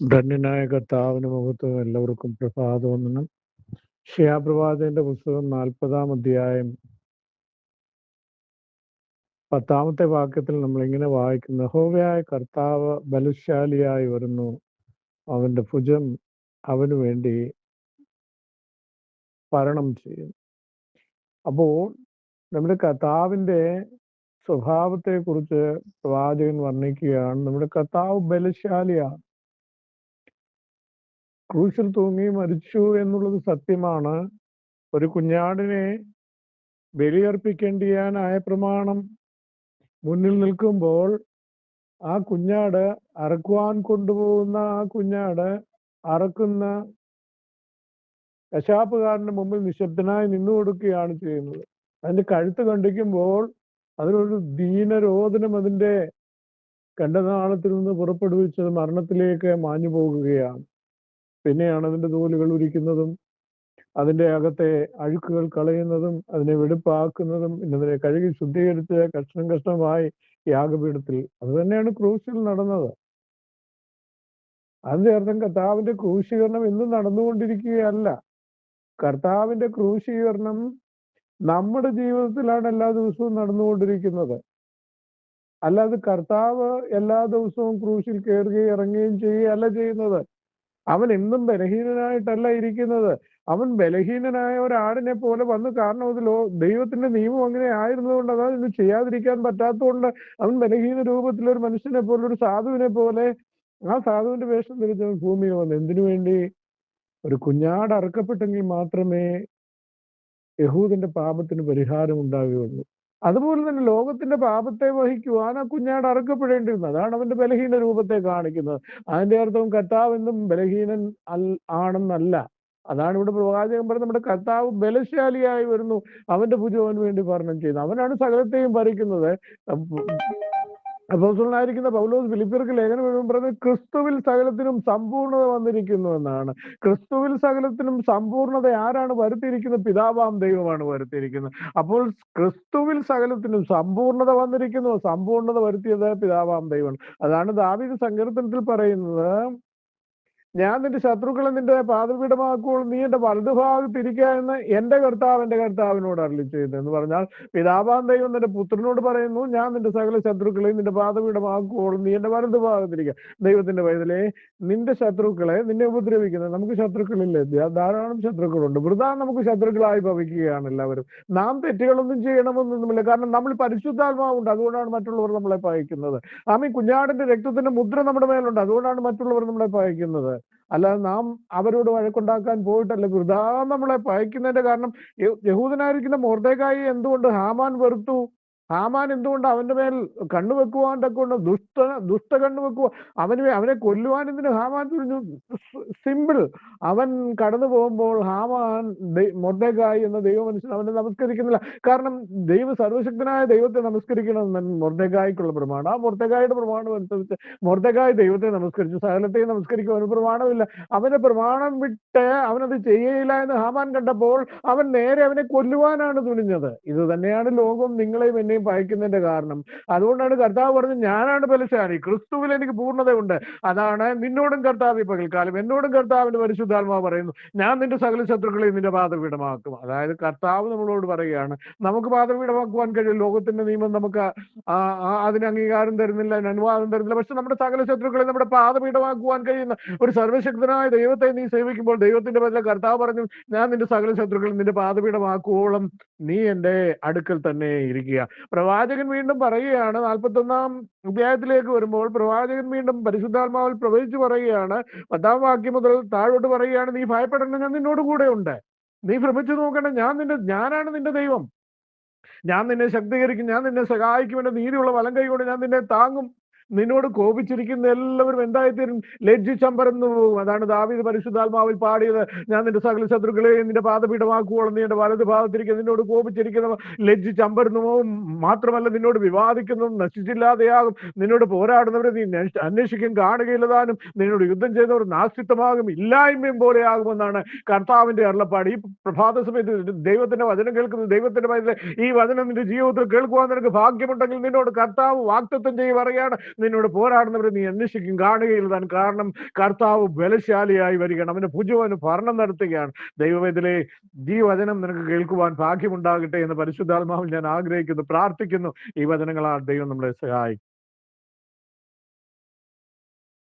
ധന്യനായ കർത്താവിന് മഹത്വം. എല്ലാവർക്കും പ്രഭാതവന്ദനം. യശയ്യാപ്രവാചകന്റെ പുസ്തകം 40-ാം അധ്യായം 10-ാമത്തെ വാക്യത്തിൽ നമ്മൾ ഇങ്ങനെ വായിക്കുന്നു: യഹോവയായ കർത്താവ് ബലശാലിയായി വരുന്നു, അവന്റെ ഭുജം അവന് വേണ്ടി ഭരണം ചെയ്യുന്നു. അപ്പോൾ നമ്മുടെ കർത്താവിന്റെ സ്വഭാവത്തെ കുറിച്ച് പ്രവാചകൻ വർണ്ണിക്കുകയാണ്. നമ്മുടെ കർത്താവ് ബലശാലിയാണ്. ക്രൂശിൽ തൂങ്ങി മരിച്ചു എന്നുള്ളത് സത്യമാണ്. ഒരു കുഞ്ഞാടിനെ ബലിയർപ്പിക്കേണ്ടിയ ന്യായപ്രമാണം മുന്നിൽ നിൽക്കുമ്പോൾ ആ കുഞ്ഞാട് അറക്കുവാൻ കൊണ്ടുപോകുന്ന ആ കുഞ്ഞാട് അറക്കുന്ന കശാപ്പുകാരന്റെ മുമ്പിൽ നിശബ്ദനായി നിന്നു കൊടുക്കുകയാണ് ചെയ്യുന്നത്. അതിന്റെ കഴുത്ത് കണ്ടിക്കുമ്പോൾ അതിനൊരു ദീനരോധനം അതിന്റെ കണ്ടനാളത്തിൽ നിന്ന് പുറപ്പെടുവിച്ചത് മരണത്തിലേക്ക് മാഞ്ഞു പോകുകയാണ്. പിന്നെയാണ് അതിന്റെ തോലുകൾ ഉരിക്കുന്നതും അതിന്റെ അകത്തെ അഴുക്കുകൾ കളയുന്നതും അതിനെ വെടുപ്പാക്കുന്നതും അതിനെ കഴുകി ശുദ്ധീകരിച്ച് കഷ്ണം കഷ്ണമായി യാഗപീഠത്തിൽ. അത് തന്നെയാണ് ക്രൂശിൽ നടന്നത്. അതിന്റെ അർത്ഥം കർത്താവിന്റെ ക്രൂശീകരണം എന്നും നടന്നുകൊണ്ടിരിക്കുകയല്ല. കർത്താവിന്റെ ക്രൂശീകരണം നമ്മുടെ ജീവിതത്തിലാണ് എല്ലാ ദിവസവും നടന്നുകൊണ്ടിരിക്കുന്നത്. അല്ലാതെ കർത്താവ് എല്ലാ ദിവസവും ക്രൂശിൽ കയറുകയും ഇറങ്ങുകയും ചെയ്യുകയല്ല ചെയ്യുന്നത്. അവൻ എന്നും ബലഹീനനായിട്ടല്ല ഇരിക്കുന്നത്. അവൻ ബലഹീനനായ ഒരാടിനെ പോലെ വന്നു. കാരണം അത് ദൈവത്തിന്റെ നിയമം അങ്ങനെ ആയിരുന്നതുകൊണ്ട്, അതാണ് ഇന്ന് ചെയ്യാതിരിക്കാൻ പറ്റാത്തതുകൊണ്ട് അവൻ ബലഹീന രൂപത്തിൽ ഒരു മനുഷ്യനെ പോലെ, ഒരു സാധുവിനെ പോലെ, ആ സാധുവിന്റെ വേഷം ധരിച്ച് ഭൂമിയിൽ വന്നു. എന്തിനു വേണ്ടി? ഒരു കുഞ്ഞാട് അറുക്കപ്പെട്ടെങ്കിൽ മാത്രമേ യഹൂദന്റെ പാപത്തിന് പരിഹാരം ഉണ്ടാവുകയുള്ളൂ. അതുപോലെ തന്നെ ലോകത്തിന്റെ പാപത്തെ വഹിക്കുവാൻ ആ കുഞ്ഞാട് അറുക്കപ്പെടേണ്ടിരുന്നു. അതാണ് അവന്റെ ബലഹീന രൂപത്തെ കാണിക്കുന്നത്. അതിന്റെ അർത്ഥം കർത്താവ് എന്നും ബലഹീനൻ ആണെന്നല്ല. അതാണ് ഇവിടെ പ്രവാചകൻ പറഞ്ഞത്. നമ്മുടെ കർത്താവ് ബലശാലിയായി വരുന്നു, അവന്റെ ഭുജം അവന് വേണ്ടി ഭരണം ചെയ്യുന്നു. അവനാണ് സകലത്തെയും ഭരിക്കുന്നത്. അപ്പോസ്തലനായിരിക്കുന്ന പൗലോസ് ഫിലിപ്പിയർക്ക് ലേഖനം എഴുതുമ്പോൾ പറയുന്നത് ക്രിസ്തുവിൽ സകലത്തിനും സമ്പൂർണത വന്നിരിക്കുന്നു എന്നാണ്. ക്രിസ്തുവിൽ സകലത്തിനും സമ്പൂർണത ആരാണ് വരുത്തിയിരിക്കുന്നത്? പിതാവാം ദൈവമാണ് വരുത്തിയിരിക്കുന്നത്. അപ്പോൾ ക്രിസ്തുവിൽ സകലത്തിനും സമ്പൂർണത വന്നിരിക്കുന്നു. സമ്പൂർണത വരുത്തിയത് പിതാവാം ദൈവമാണ്. അതാണ് ദാവീദ് സങ്കീർത്തനത്തിൽ പറയുന്നത്: ഞാൻ നിന്റെ ശത്രുക്കളെ നിന്റെ പാദപീഠമാക്കുമ്പോൾ നീ എന്റെ വലതുഭാഗത്തിരിക്കുക എന്ന് എന്റെ കർത്താവിനോട് അരുളി ചെയ്തു എന്ന് പറഞ്ഞാൽ, പിതാവാം ദൈവം നിന്റെ പുത്രനോട് പറയുന്നു, ഞാൻ നിന്റെ സകല ശത്രുക്കളെയും നിന്റെ പാദപീഠമാക്കുമ്പോൾ നീ എന്റെ വലതുഭാഗത്തിരിക്കുക. ദൈവത്തിന്റെ പൈതലേ, നിന്റെ ശത്രുക്കളെ, നിന്നെ ഉപദ്രവിക്കുന്നത്, നമുക്ക് ശത്രുക്കളില്ലേ? ധാരാളം ശത്രുക്കളുണ്ട്. വൃഥാ നമുക്ക് ശത്രുക്കളായി ഭവിക്കുകയാണ് എല്ലാവരും. നാം തെറ്റുകളൊന്നും ചെയ്യണമെന്നൊന്നുമില്ല. കാരണം നമ്മൾ പരിശുദ്ധാത്മാവുണ്ട്, അതുകൊണ്ടാണ് മറ്റുള്ളവർ നമ്മളെ പകയ്ക്കുന്നത്. ആമീൻ. കുഞ്ഞാടിന്റെ രക്തത്തിന്റെ മുദ്ര നമ്മുടെ മേലുണ്ട്, അതുകൊണ്ടാണ് മറ്റുള്ളവർ നമ്മളെ പകയ്ക്കുന്നത്. അല്ലാതെ നാം അവരോട് വഴക്കുണ്ടാക്കാൻ പോയിട്ടല്ല. വൃഥാ നമ്മളെ പകയ്ക്കുന്നതിന്റെ കാരണം, യഹൂദനായിരിക്കുന്ന മൊർദെഖായി എന്തുകൊണ്ട് ഹാമാൻ വെറുത്തു? ഹാമാൻ എന്തുകൊണ്ട് അവന്റെ മേൽ കണ്ണുവെക്കുവാൻ തക്കൊണ്ട് ദുഷ്ട കണ്ണുവെക്കുക? അവനെ കൊല്ലുവാൻ എന്തിന് ഹാമാൻ തുനിഞ്ഞു? സിമ്പിൾ. അവൻ കടന്നു പോകുമ്പോൾ ഹാമാൻ മൊർദെഖായി എന്ന ദൈവമനുഷ്യൻ അവനെ നമസ്കരിക്കുന്നില്ല. കാരണം സർവശക്തനായ ദൈവത്തെ നമസ്കരിക്കണം മൊർദെഖായിക്കുള്ള പ്രമാണം. ആ മൊർദെഖായിയുടെ പ്രമാണം അനുസരിച്ച് മൊർദെഖായി ദൈവത്തെ നമസ്കരിച്ചു, സകലത്തെയും നമസ്കരിക്കും. അവന് പ്രമാണമില്ല. അവന്റെ പ്രമാണം വിട്ട് അവനത് ചെയ്യയില്ല എന്ന് ഹാമാൻ കണ്ടപ്പോൾ അവൻ നേരെ അവനെ കൊല്ലുവാനാണ് തുനിഞ്ഞത്. ഇത് തന്നെയാണ് ലോകം നിങ്ങളെയും എന്നെയും പകയ്ക്കുന്നതിന്റെ കാരണം. അതുകൊണ്ടാണ് കർത്താവ് പറഞ്ഞത്, ഞാനാണ് ബലശാലി, ക്രിസ്തുവിൽ എനിക്ക് പൂർണ്ണതയുണ്ട്. അതാണ് നിന്നോടും കർത്താവ് ഈ പകൽക്കാലം, എന്നോടും കർത്താവിന്റെ പരിശുദ്ധാത്മാവ് പറയുന്നു, ഞാൻ നിന്റെ സകല ശത്രുക്കളെയും നിന്റെ പാദപീഠമാക്കും. അതായത് കർത്താവ് നമ്മളോട് പറയുകയാണ്, നമുക്ക് പാദപീഠമാക്കുവാൻ കഴിയും. ലോകത്തിന്റെ നിയമം നമുക്ക് അതിന് അംഗീകാരം തരുന്നില്ല, അതിന് അനുവാദം തരുന്നില്ല. പക്ഷെ നമ്മുടെ സകല ശത്രുക്കളെ നമ്മുടെ പാദപീഠമാക്കുവാൻ കഴിയുന്ന ഒരു സർവശക്തനായ ദൈവത്തെ നീ സേവിക്കുമ്പോൾ, ദൈവത്തിന്റെ ബദല കർത്താവ് പറഞ്ഞു, ഞാൻ നിന്റെ സകല ശത്രുക്കളും നിന്റെ പാദപീഠമാക്കുവോളം നീ എന്റെ അടുക്കൽ തന്നെ ഇരിക്കുക. പ്രവാചകൻ വീണ്ടും പറയുകയാണ്, 41-ാം അധ്യായത്തിലേക്ക് വരുമ്പോൾ പ്രവാചകൻ വീണ്ടും പരിശുദ്ധാത്മാവിൽ പ്രവചിച്ചു പറയുകയാണ്. 10-ാം വാക്യം മുതൽ താഴോട്ട് പറയുകയാണ്, നീ ഭയപ്പെടേണ്ട, ഞാൻ നിന്നോട് കൂടെ ഉണ്ട്. നീ ഭ്രമിച്ചു നോക്കണ്ട, ഞാനാണ് നിന്റെ ദൈവം. ഞാൻ നിന്നെ ശക്തീകരിക്കും, ഞാൻ നിന്നെ സഹായിക്കും, എന്റെ നീതിയുള്ള വലം കൈ കൊണ്ട് ഞാൻ നിന്നെ താങ്ങും. നിന്നോട് കോപിച്ചിരിക്കുന്ന എല്ലാവരും എന്തായിത്തീരും? ലജ്ജിച്ചമ്പരന്നു പോകും. അതാണ് ദാവീദ് പരിശുദ്ധാത്മാവിൽ പാടിയത്, ഞാൻ നിന്റെ സകല ശത്രുക്കളെയും നിന്റെ പാദപീഠമാക്കുവോളം നീ എന്റെ വലത് ഭാഗത്തിരിക്കുക. നിന്നോട് കോപിച്ചിരിക്കുന്നവർ ലജ്ജിച്ചമ്പരന്നു പോകും. മാത്രമല്ല, നിന്നോട് വിവാദിക്കുന്നതും നശിച്ചില്ലാതെയാകും. നിന്നോട് പോരാടുന്നവരെ നീ അന്വേഷിക്കും, കാണുകയില്ലതാനും. നിന്നോട് യുദ്ധം ചെയ്യുന്നവർ നാശിത്വമാകും, ഇല്ലായ്മയും പോലെയാകുമെന്നാണ് കർത്താവിന്റെ അരുളപ്പാട്. ഈ പ്രഭാത സമയത്ത് ദൈവത്തിന്റെ വചനം കേൾക്കുന്നത്, ദൈവത്തിന്റെ ഈ വചനം നിന്റെ ജീവിതത്തിൽ കേൾക്കുവാൻ നിനക്ക് ഭാഗ്യമുണ്ടെങ്കിൽ നിന്നോട് കർത്താവ് വാഗ്ദത്തം ചെയ്ത് പറയാണ്, നിന്നോട് പോരാടുന്നവരെ നീ അന്വേഷിക്കും, കാണുകയില്ല താൻ. കാരണം കർത്താവ് ബലശാലിയായി വരികയാണ്, അവന്റെ ഭുജവന് ഭരണം നടത്തുകയാണ്. ദൈവവേദലേ, ഈ വചനം നിനക്ക് കേൾക്കുവാൻ ഭാഗ്യമുണ്ടാകട്ടെ എന്ന് പരിശുദ്ധാത്മാവിൽ ഞാൻ ആഗ്രഹിക്കുന്നു, പ്രാർത്ഥിക്കുന്നു. ഈ വചനങ്ങളാൽ ദൈവം നമ്മളെ സഹായിക്കും.